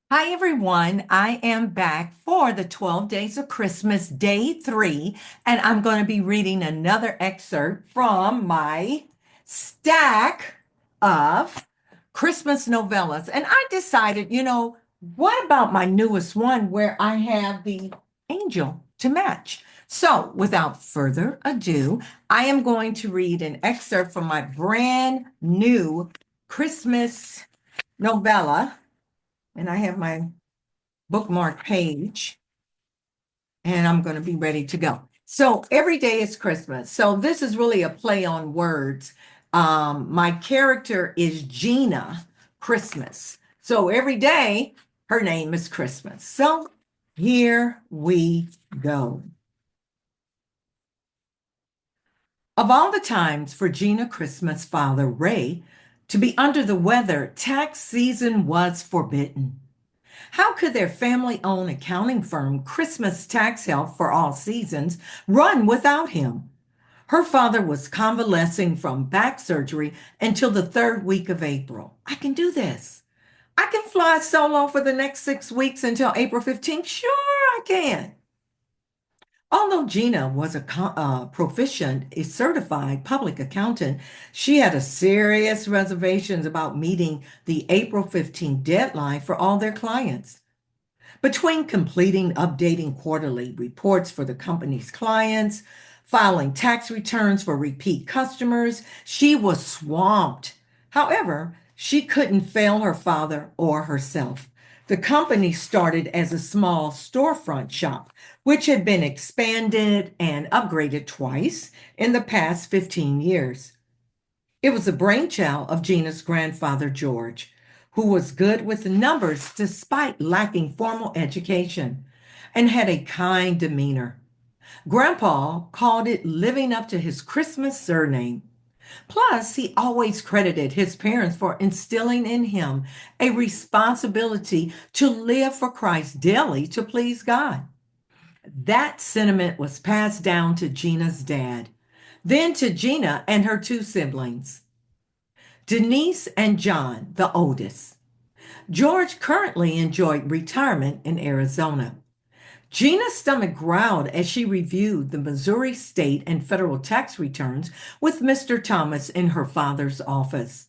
Hi, everyone. I am back for the 12 Days of Christmas, day 3, and I'm going to be reading another excerpt from my stack of Christmas novellas. And I decided, what about my newest one where I have the angel to match? So, without further ado, I am going to read an excerpt from my brand new Christmas novella. And I have my bookmark page and I'm going to be ready to go. So every day is Christmas. So this is really a play on words. My character is Gina Christmas. So every day her name is Christmas. So here we go. Of all the times for Gina Christmas' father, Ray, to be under the weather, tax season was forbidden. How could their family owned accounting firm, Christmas Tax Help for All Seasons, run without him? Her father was convalescing from back surgery until the third week of April. I can do this. I can fly solo for the next 6 weeks until April 15th. Sure, I can. Although Gina was a proficient, a certified public accountant, she had a serious reservations about meeting the April 15th deadline for all their clients. Between completing updating quarterly reports for the company's clients, filing tax returns for repeat customers, she was swamped. However, she couldn't fail her father or herself. The company started as a small storefront shop, which had been expanded and upgraded twice in the past 15 years. It was the brainchild of Gina's grandfather, George, who was good with numbers despite lacking formal education and had a kind demeanor. Grandpa called it living up to his Christmas surname. Plus, he always credited his parents for instilling in him a responsibility to live for Christ daily to please God. That sentiment was passed down to Gina's dad, then to Gina and her two siblings. Denise and John, the oldest. George currently enjoyed retirement in Arizona. Gina's stomach growled as she reviewed the Missouri state and federal tax returns with Mr. Thomas in her father's office.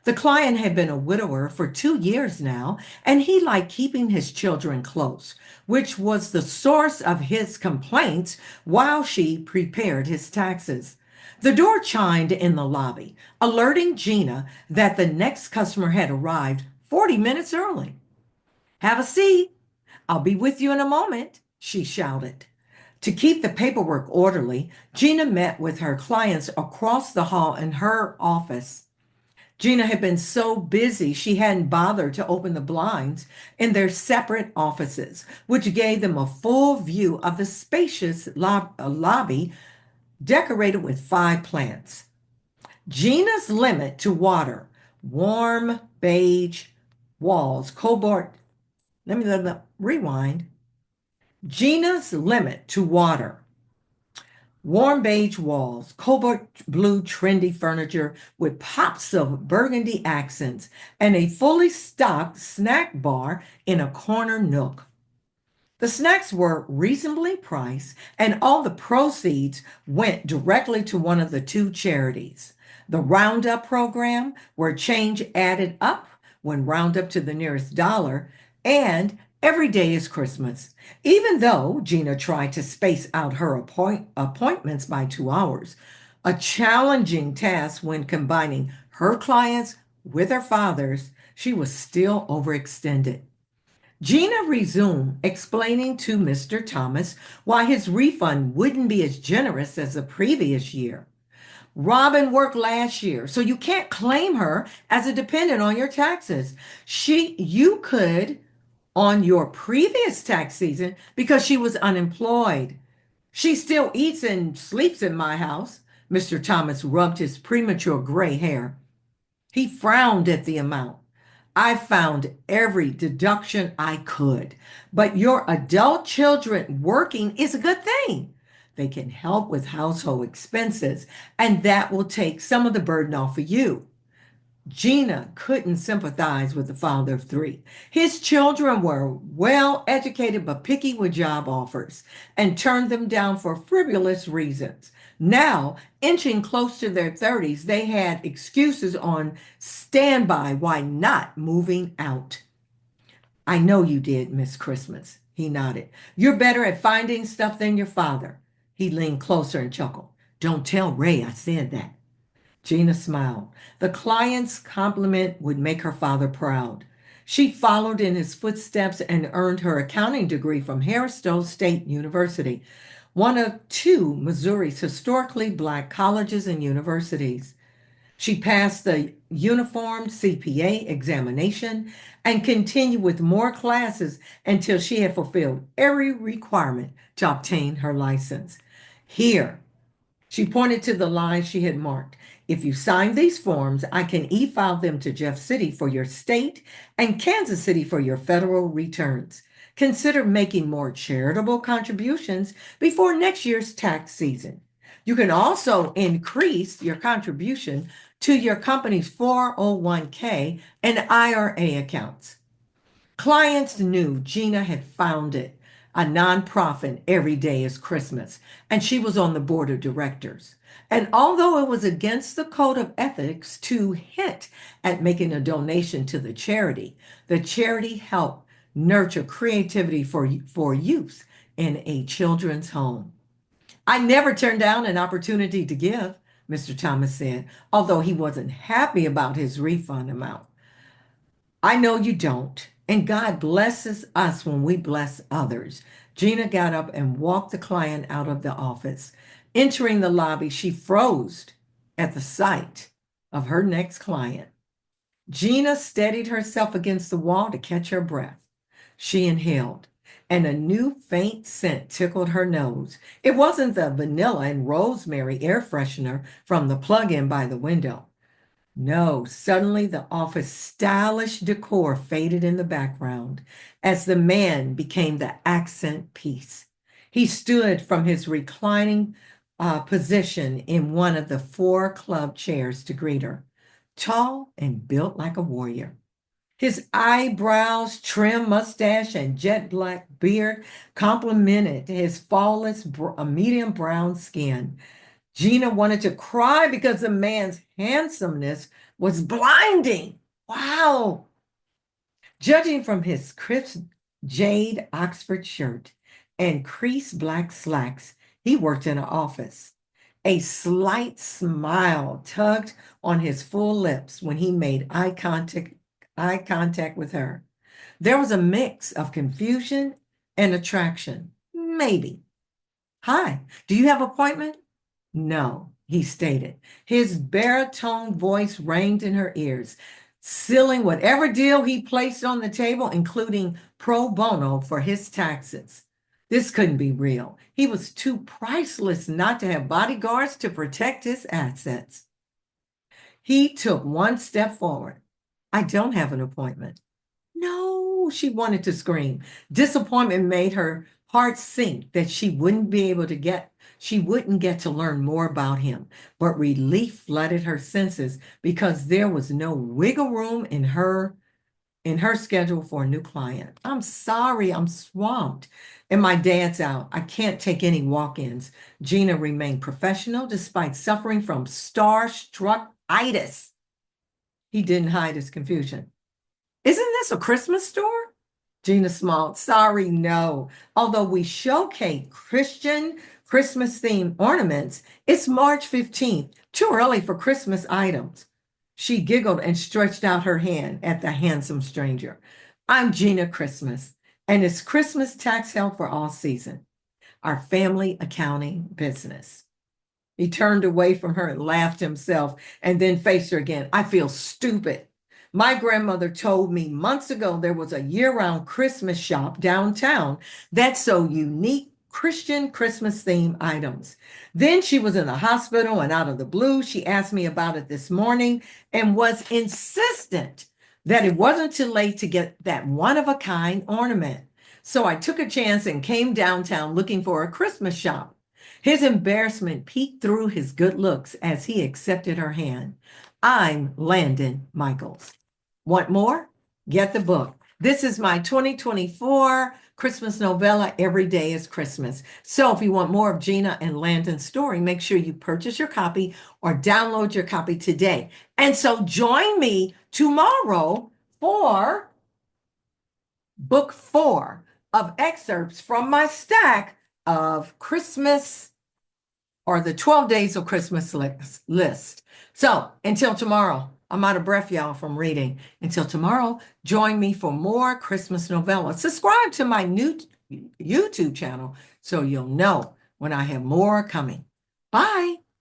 The client had been a widower for 2 years now, and he liked keeping his children close, which was the source of his complaints while she prepared his taxes. The door chimed in the lobby, alerting Gina that the next customer had arrived 40 minutes early. Have a seat. I'll be with you in a moment, she shouted. To keep the paperwork orderly, Gina met with her clients across the hall in her office. Gina had been so busy she hadn't bothered to open the blinds in their separate offices, which gave them a full view of the spacious lobby decorated with 5 plants. Gina's limit to water, warm beige walls, cobalt. Let me rewind. Gina's limit to water, warm beige walls, cobalt blue trendy furniture with pops of burgundy accents, and a fully stocked snack bar in a corner nook. The snacks were reasonably priced, and all the proceeds went directly to one of the two charities. The Roundup program, where change added up when round up to the nearest dollar, and Every Day is Christmas. Even though Gina tried to space out her appointments by 2 hours, a challenging task when combining her clients with her father's, she was still overextended. Gina resumed, explaining to Mr. Thomas why his refund wouldn't be as generous as the previous year. Robin worked last year, so you can't claim her as a dependent on your taxes. You could on your previous tax season because she was unemployed. She still eats and sleeps in my house. Mr. Thomas rubbed his premature gray hair. He frowned at the amount. I found every deduction I could. But your adult children working is a good thing. They can help with household expenses, and that will take some of the burden off of you. Gina couldn't sympathize with the father of three. His children were well educated but picky with job offers and turned them down for frivolous reasons. Now, inching close to their 30s, they had excuses on standby why not moving out. I know you did, Miss Christmas. He nodded. You're better at finding stuff than your father. He leaned closer and chuckled. Don't tell Ray I said that. Gina smiled. The client's compliment would make her father proud. She followed in his footsteps and earned her accounting degree from Harrisville State University, one of two Missouri's historically black colleges and universities. She passed the uniform CPA examination and continued with more classes until she had fulfilled every requirement to obtain her license. Here, she pointed to the line she had marked. If you sign these forms, I can e-file them to Jeff City for your state and Kansas City for your federal returns. Consider making more charitable contributions before next year's tax season. You can also increase your contribution to your company's 401k and IRA accounts. Clients knew Gina had founded a nonprofit every day is Christmas, and she was on the board of directors. And although it was against the code of ethics to hint at making a donation to the charity helped nurture creativity for youth in a children's home. I never turned down an opportunity to give, Mr. Thomas said, although he wasn't happy about his refund amount. I know you don't. And God blesses us when we bless others. Gina got up and walked the client out of the office. Entering the lobby, she froze at the sight of her next client. Gina steadied herself against the wall to catch her breath. She inhaled, and a new faint scent tickled her nose. It wasn't the vanilla and rosemary air freshener from the plug-in by the window. No, suddenly the office stylish decor faded in the background as the man became the accent piece. He stood from his reclining position in one of the four club chairs to greet her, tall and built like a warrior. His eyebrows, trim mustache, and jet black beard complemented his flawless medium brown skin. Gina wanted to cry because the man's handsomeness was blinding. Wow. Judging from his crisp jade Oxford shirt and creased black slacks, he worked in an office. A slight smile tugged on his full lips when he made eye contact with her. There was a mix of confusion and attraction. Maybe. Hi, do you have an appointment? No, he stated. His baritone voice rang in her ears, sealing whatever deal he placed on the table, including pro bono for his taxes. This couldn't be real. He was too priceless not to have bodyguards to protect his assets. He took one step forward. I don't have an appointment. No, she wanted to scream. Disappointment made her heart sink that she wouldn't get to learn more about him. But relief flooded her senses because there was no wiggle room in her schedule for a new client. I'm sorry, I'm swamped. And my dad's out. I can't take any walk-ins. Gina remained professional despite suffering from starstruck-itis. He didn't hide his confusion. Isn't this a Christmas store? Gina smiled. Sorry, no. Although we showcase Christian Christmas themed ornaments, it's March 15th. Too early for Christmas items. She giggled and stretched out her hand at the handsome stranger. I'm Gina Christmas, and it's Christmas tax help for all season. Our family accounting business. He turned away from her and laughed himself and then faced her again. I feel stupid. My grandmother told me months ago there was a year-round Christmas shop downtown that sold unique Christian Christmas themed items. Then she was in the hospital and out of the blue, she asked me about it this morning and was insistent that it wasn't too late to get that one-of-a-kind ornament. So I took a chance and came downtown looking for a Christmas shop. His embarrassment peeked through his good looks as he accepted her hand. I'm Landon Michaels. Want more? Get the book. This is my 2024 Christmas novella, Every Day is Christmas. So if you want more of Gina and Landon's story, make sure you purchase your copy or download your copy today. And so join me tomorrow for book 4 of excerpts from my stack of Christmas or the 12 days of Christmas list. So until tomorrow, I'm out of breath, y'all, from reading. Until tomorrow, join me for more Christmas novellas. Subscribe to my new YouTube channel so you'll know when I have more coming. Bye.